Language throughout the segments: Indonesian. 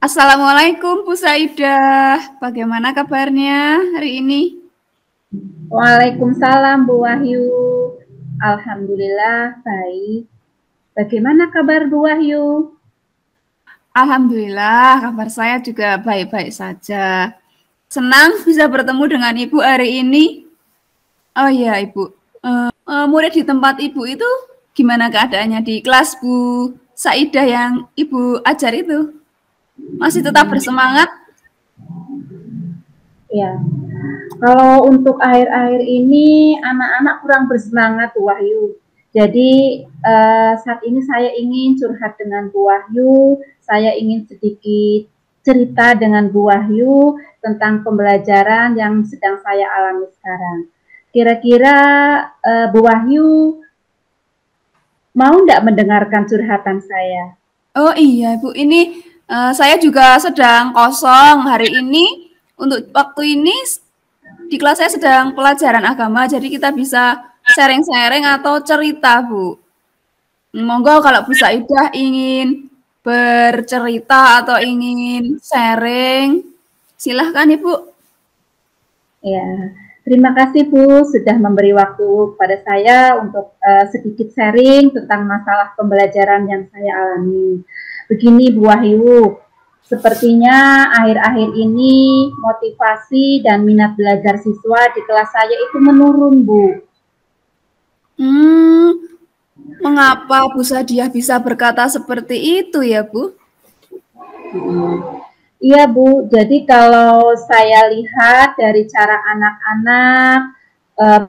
Assalamualaikum Bu Saidah, bagaimana kabarnya hari ini? Waalaikumsalam Bu Wahyu. Alhamdulillah baik. Bagaimana kabar Bu Wahyu? Alhamdulillah, kabar saya juga baik-baik saja. Senang bisa bertemu dengan Ibu hari ini. Oh iya Ibu, murid di tempat Ibu itu gimana keadaannya di kelas Bu Saidah yang Ibu ajar itu? Masih tetap bersemangat? Ya, kalau untuk akhir-akhir ini anak-anak kurang bersemangat Bu Wahyu. Jadi saat ini saya ingin curhat dengan Bu Wahyu. Saya ingin sedikit cerita dengan Bu Wahyu tentang pembelajaran yang sedang saya alami sekarang. Kira-kira Bu Wahyu mau nggak mendengarkan curhatan saya? Oh iya Bu, ini saya juga sedang kosong hari ini. Untuk waktu ini di kelas saya sedang pelajaran agama, jadi kita bisa sharing-sharing atau cerita, Bu. Monggo kalau Bu Saidah ingin bercerita atau ingin sharing, silahkan Ibu. Ya, terima kasih Bu sudah memberi waktu pada saya untuk sedikit sharing tentang masalah pembelajaran yang saya alami. Begini Bu Wahyu, sepertinya akhir-akhir ini motivasi dan minat belajar siswa di kelas saya itu menurun, Bu. Mengapa Bu Sadiah bisa berkata seperti itu ya, Bu? Iya, Bu. Jadi kalau saya lihat dari cara anak-anak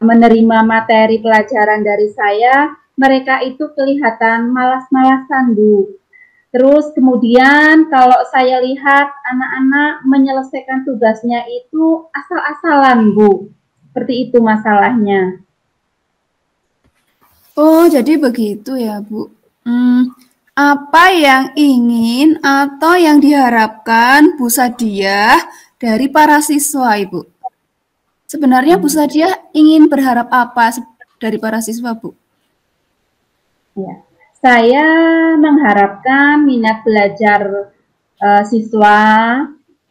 menerima materi pelajaran dari saya, mereka itu kelihatan malas-malasan, Bu. Terus kemudian kalau saya lihat anak-anak menyelesaikan tugasnya itu asal-asalan, Bu. Seperti itu masalahnya. Oh, jadi begitu ya, Bu. Apa yang ingin atau yang diharapkan Bu Sadiah dari para siswa, Ibu? Sebenarnya Bu Sadiah ingin berharap apa dari para siswa, Bu? Ya. Saya mengharapkan minat belajar siswa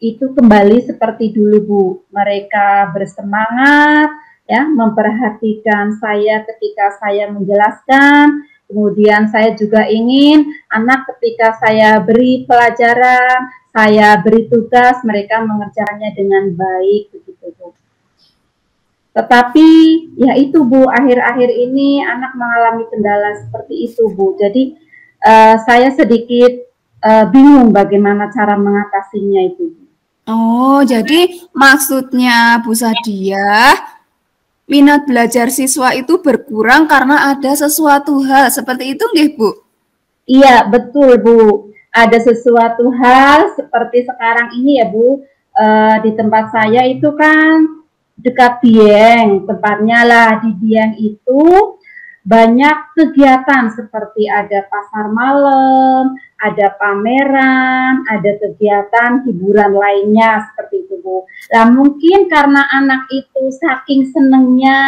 itu kembali seperti dulu, Bu. Mereka bersemangat, ya, memperhatikan saya ketika saya menjelaskan. Kemudian saya juga ingin anak ketika saya beri pelajaran, saya beri tugas, mereka mengerjakannya dengan baik, begitu, Bu. Tetapi ya itu Bu, akhir-akhir ini anak mengalami kendala seperti itu Bu. Jadi saya sedikit bingung bagaimana cara mengatasinya itu. Oh, jadi maksudnya Bu Sadiah, minat belajar siswa itu berkurang karena ada sesuatu hal. Seperti itu nggih, Bu? Iya, betul Bu. Ada sesuatu hal seperti sekarang ini ya Bu, di tempat saya itu kan dekat Dieng, tempatnya lah di Dieng itu banyak kegiatan seperti ada pasar malam, ada pameran, ada kegiatan hiburan lainnya seperti itu Bu. Nah mungkin karena anak itu saking senengnya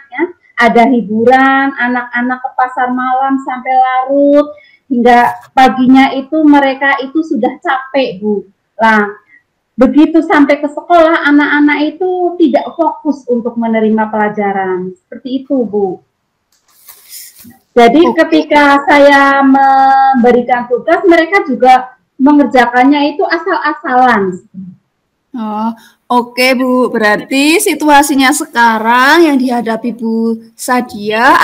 ya, ada hiburan, anak-anak ke pasar malam sampai larut, hingga paginya itu mereka itu sudah capek Bu. Nah begitu sampai ke sekolah, anak-anak itu tidak fokus untuk menerima pelajaran. Seperti itu, Bu. Jadi ketika saya memberikan tugas, mereka juga mengerjakannya itu asal-asalan. Oh, oke Bu. Berarti situasinya sekarang yang dihadapi Bu Sadiah,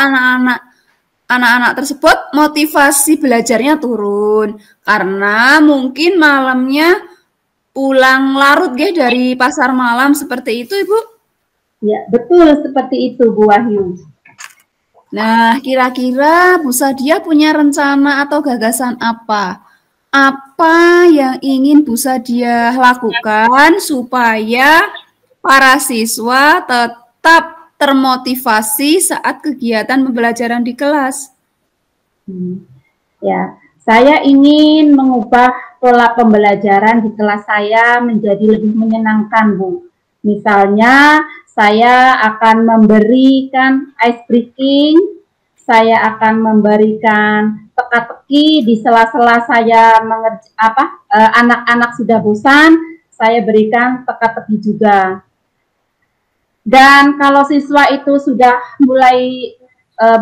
anak-anak tersebut motivasi belajarnya turun karena mungkin malamnya pulang larut dari pasar malam seperti itu, Ibu? Ya, betul seperti itu, Bu Wahyu. Nah, kira-kira Bu Sadiah punya rencana atau gagasan apa? Apa yang ingin Bu Sadiah lakukan supaya para siswa tetap termotivasi saat kegiatan pembelajaran di kelas? Ya, saya ingin mengubah pola pembelajaran di kelas saya menjadi lebih menyenangkan, Bu. Misalnya, saya akan memberikan ice breaking saya akan memberikan teka-teki di sela-sela saya anak-anak sudah bosan, saya berikan teka-teki juga. Dan kalau siswa itu sudah mulai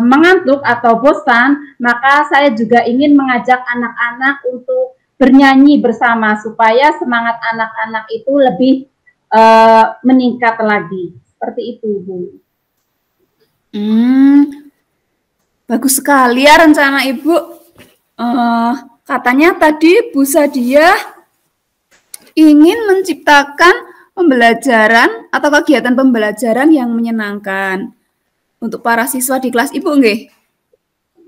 mengantuk atau bosan, maka saya juga ingin mengajak anak-anak untuk bernyanyi bersama supaya semangat anak-anak itu lebih meningkat lagi. Seperti itu, Bu. Bagus sekali ya rencana Ibu. Katanya tadi Bu Sadia ingin menciptakan pembelajaran atau kegiatan pembelajaran yang menyenangkan untuk para siswa di kelas Ibu, nggih?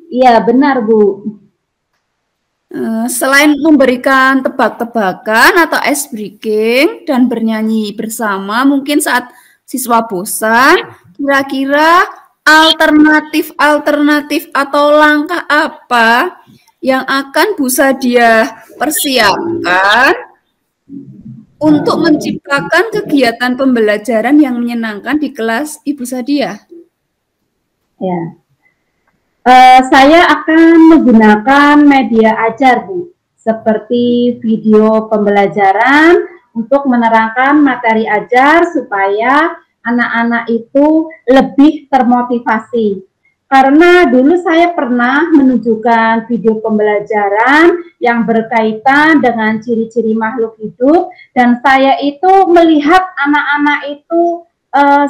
Iya, benar, Bu. Selain memberikan tebak-tebakan atau ice breaking dan bernyanyi bersama, mungkin saat siswa bosan, kira-kira alternatif atau langkah apa yang akan Bu Sadia persiapkan untuk menciptakan kegiatan pembelajaran yang menyenangkan di kelas Ibu Sadia? Ya, saya akan menggunakan media ajar, Bu, seperti video pembelajaran untuk menerangkan materi ajar supaya anak-anak itu lebih termotivasi. Karena dulu saya pernah menunjukkan video pembelajaran yang berkaitan dengan ciri-ciri makhluk hidup, dan saya itu melihat anak-anak itu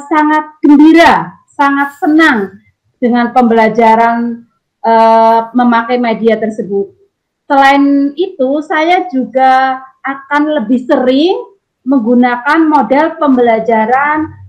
sangat gembira, sangat senang dengan pembelajaran memakai media tersebut. Selain itu, saya juga akan lebih sering menggunakan model pembelajaran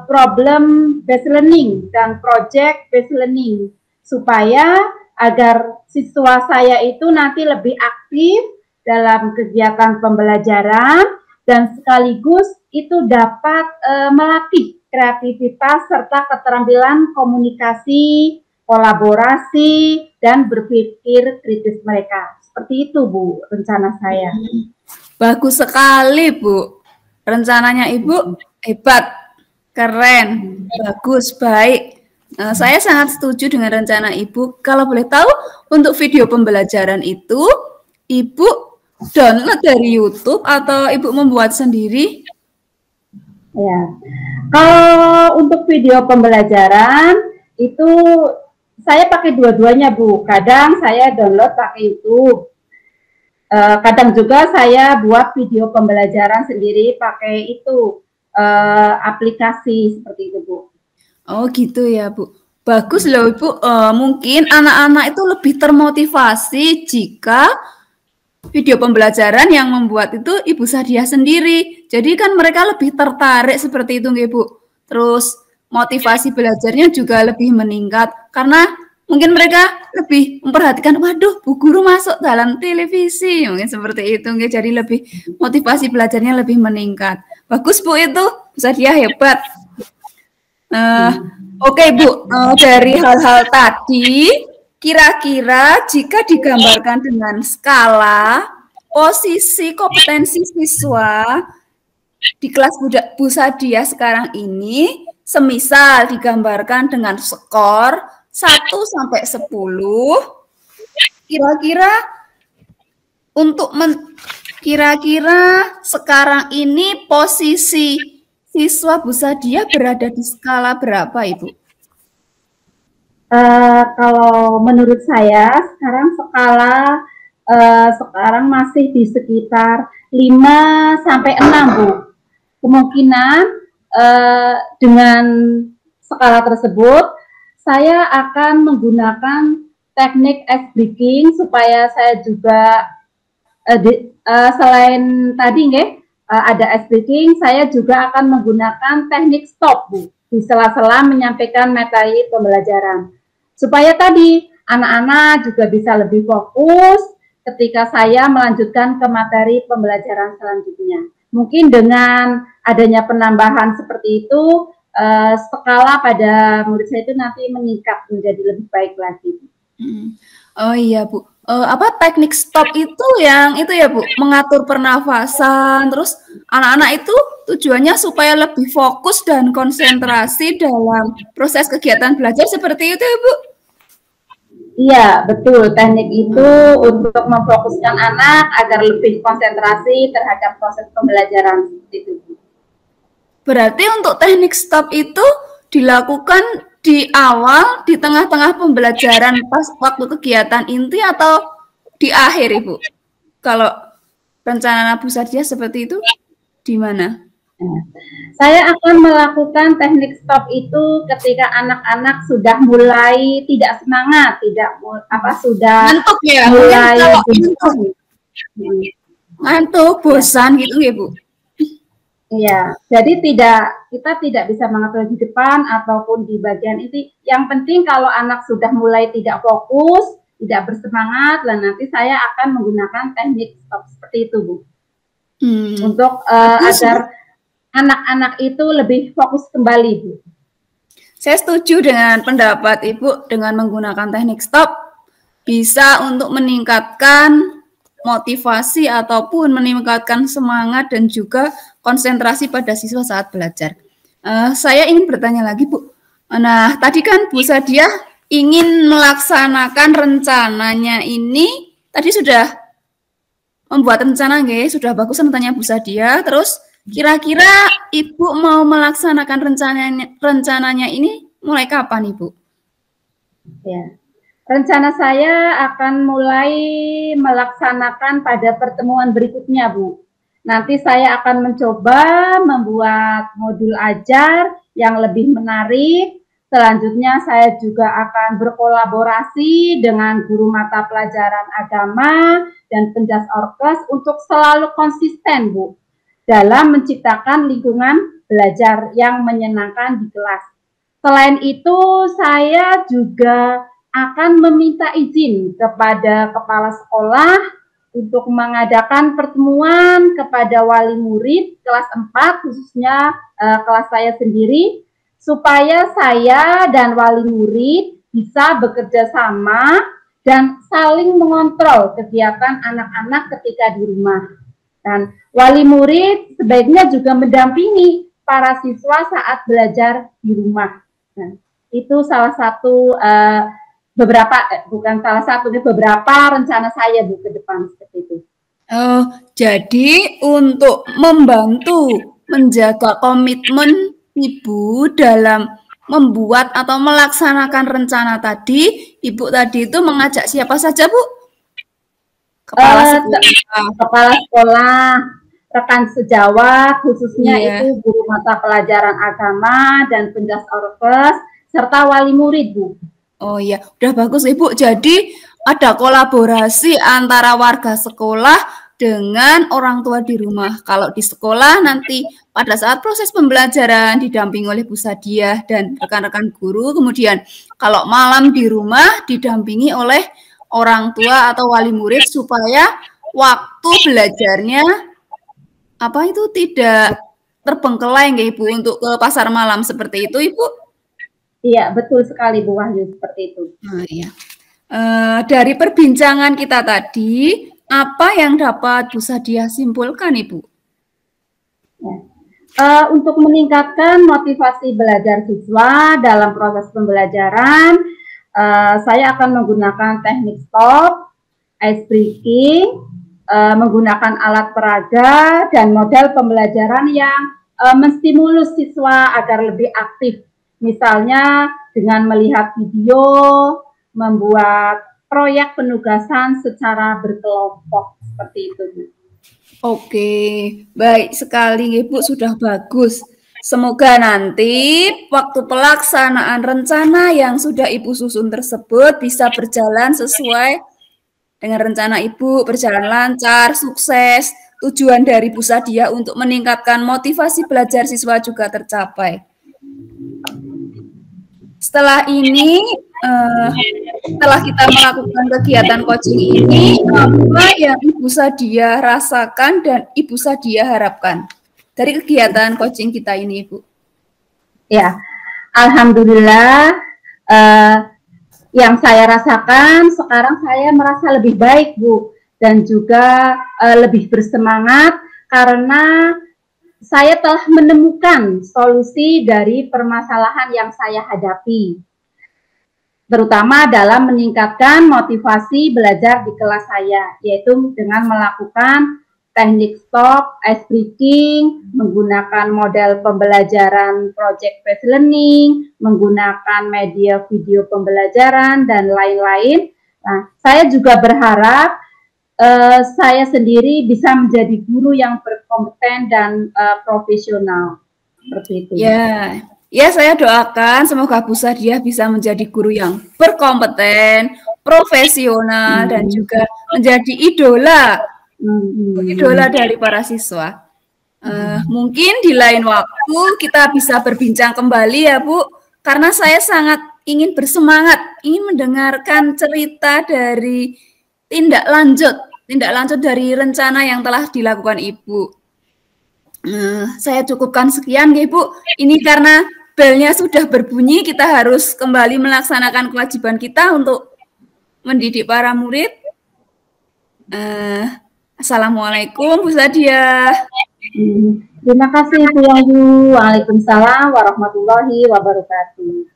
problem based learning dan project based learning supaya agar siswa saya itu nanti lebih aktif dalam kegiatan pembelajaran dan sekaligus itu dapat melatih kreativitas serta keterampilan komunikasi, kolaborasi, dan berpikir kritis mereka. Seperti itu, Bu, rencana saya. Bagus sekali, Bu. Rencananya Ibu hebat. Keren, bagus, baik. Saya sangat setuju dengan rencana Ibu. Kalau boleh tahu, untuk video pembelajaran itu, Ibu download dari YouTube atau Ibu membuat sendiri? Ya, kalau untuk video pembelajaran, itu saya pakai dua-duanya, Bu. Kadang saya download pakai YouTube. Kadang juga saya buat video pembelajaran sendiri pakai itu. Aplikasi seperti itu, Bu. Oh gitu ya, Bu. Bagus loh, Ibu. Mungkin anak-anak itu lebih termotivasi jika video pembelajaran yang membuat itu Ibu Sadia sendiri. Jadi kan mereka lebih tertarik seperti itu, nggih, Bu. Terus motivasi belajarnya juga lebih meningkat karena mungkin mereka lebih memperhatikan, waduh, Bu Guru masuk dalam televisi, mungkin seperti itu, nggih. Jadi lebih motivasi belajarnya lebih meningkat. Bagus, Bu, itu. Bu Sadia hebat. Oke, Bu. Dari hal-hal tadi, kira-kira jika digambarkan dengan skala, posisi kompetensi siswa di kelas Bu Sadia sekarang ini, semisal digambarkan dengan skor 1 sampai 10, kira-kira untuk kira-kira sekarang ini posisi siswa Bu Sadia berada di skala berapa, Ibu? Kalau menurut saya sekarang skala sekarang masih di sekitar 5 sampai 6, Bu. Kemungkinan dengan skala tersebut saya akan menggunakan teknik ice breaking supaya saya juga selain tadi ada ice breaking, saya juga akan menggunakan teknik stop, Bu, di sela-sela menyampaikan materi pembelajaran. Supaya tadi anak-anak juga bisa lebih fokus ketika saya melanjutkan ke materi pembelajaran selanjutnya. Mungkin dengan adanya penambahan seperti itu, skala pada murid saya itu nanti meningkat menjadi lebih baik lagi. Oh iya, Bu. Teknik stop itu yang itu ya, Bu, mengatur pernafasan, terus anak-anak itu tujuannya supaya lebih fokus dan konsentrasi dalam proses kegiatan belajar seperti itu ya, Bu? Iya, betul. Teknik itu untuk memfokuskan anak agar lebih konsentrasi terhadap proses pembelajaran itu. Berarti untuk teknik stop itu dilakukan di awal, di tengah-tengah pembelajaran pas waktu kegiatan inti atau di akhir, Ibu? Kalau rencana Bu Sadia seperti itu, di mana? Saya akan melakukan teknik stop itu ketika anak-anak sudah mulai tidak semangat, sudah ngantuk ya, mulai ngantuk, bosan gitu ya Bu? Iya, jadi kita tidak bisa mengatur di depan ataupun di bagian itu. Yang penting kalau anak sudah mulai tidak fokus, tidak bersemangat, dan nanti saya akan menggunakan teknik stop seperti itu, Bu. Untuk agar anak-anak itu lebih fokus kembali, Bu. Saya setuju dengan pendapat Ibu dengan menggunakan teknik stop bisa untuk meningkatkan motivasi ataupun meningkatkan semangat dan juga konsentrasi pada siswa saat belajar. Saya ingin bertanya lagi, Bu. Nah, tadi kan Bu Sadia ingin melaksanakan rencananya ini, tadi sudah membuat rencana, sudah bagus rencananya Bu Sadia. Terus kira-kira Ibu mau melaksanakan rencananya ini mulai kapan, Ibu? Ya. Rencana saya akan mulai melaksanakan pada pertemuan berikutnya, Bu. Nanti saya akan mencoba membuat modul ajar yang lebih menarik. Selanjutnya saya juga akan berkolaborasi dengan guru mata pelajaran agama dan penjas orkes untuk selalu konsisten, Bu, dalam menciptakan lingkungan belajar yang menyenangkan di kelas. Selain itu, saya juga akan meminta izin kepada kepala sekolah untuk mengadakan pertemuan kepada wali murid kelas 4, khususnya kelas saya sendiri, supaya saya dan wali murid bisa bekerja sama dan saling mengontrol kegiatan anak-anak ketika di rumah. Dan wali murid sebaiknya juga mendampingi para siswa saat belajar di rumah. Nah, itu salah satu beberapa rencana saya, Bu, ke depan seperti itu. Jadi untuk membantu menjaga komitmen Ibu dalam membuat atau melaksanakan rencana tadi, Ibu tadi itu mengajak siapa saja, Bu? Kepala sekolah, rekan sejawat, khususnya itu guru mata pelajaran agama dan penjas orkes, serta wali murid, Bu. Oh iya, udah bagus Ibu. Jadi ada kolaborasi antara warga sekolah dengan orang tua di rumah. Kalau di sekolah nanti pada saat proses pembelajaran didampingi oleh Bu Sadia dan rekan-rekan guru. Kemudian kalau malam di rumah didampingi oleh orang tua atau wali murid supaya waktu belajarnya tidak terbengkelai nggih Ibu untuk ke pasar malam seperti itu, Ibu. Iya, betul sekali Bu Wahyu, seperti itu. Nah, iya. Dari perbincangan kita tadi, apa yang dapat Bu Sadia simpulkan, Ibu? Ya. Untuk meningkatkan motivasi belajar siswa dalam proses pembelajaran, saya akan menggunakan teknik stop, ice breaking, menggunakan alat peraga, dan model pembelajaran yang menstimulus siswa agar lebih aktif. Misalnya dengan melihat video, membuat proyek penugasan secara berkelompok, seperti itu, Bu. Oke, baik sekali Ibu, sudah bagus. Semoga nanti waktu pelaksanaan rencana yang sudah Ibu susun tersebut bisa berjalan sesuai dengan rencana Ibu, berjalan lancar, sukses. Tujuan dari Bu Sadia untuk meningkatkan motivasi belajar siswa juga tercapai. Setelah ini, setelah kita melakukan kegiatan coaching ini, apa yang Ibu Sadia rasakan dan Ibu Sadia harapkan dari kegiatan coaching kita ini, Ibu? Ya, alhamdulillah, yang saya rasakan sekarang saya merasa lebih baik, Bu, dan juga lebih bersemangat karena saya telah menemukan solusi dari permasalahan yang saya hadapi. terutama dalam meningkatkan motivasi belajar di kelas saya, yaitu dengan melakukan teknik stop, ice breaking, menggunakan model pembelajaran project-based learning, menggunakan media video pembelajaran, dan lain-lain. Nah, saya juga berharap saya sendiri bisa menjadi guru yang berkompeten dan profesional. Seperti itu. Ya, ya saya doakan semoga Bu Sadia bisa menjadi guru yang berkompeten, profesional, dan juga menjadi idola dari para siswa. Mungkin di lain waktu kita bisa berbincang kembali ya Bu, karena saya sangat ingin bersemangat, ingin mendengarkan cerita dari tindak lanjut dari rencana yang telah dilakukan Ibu. Saya cukupkan sekian ya Bu. Ini karena belnya sudah berbunyi, kita harus kembali melaksanakan kewajiban kita untuk mendidik para murid. Assalamualaikum Bu Sadia. Terima kasih Bu Yayu. Waalaikumsalam warahmatullahi wabarakatuh.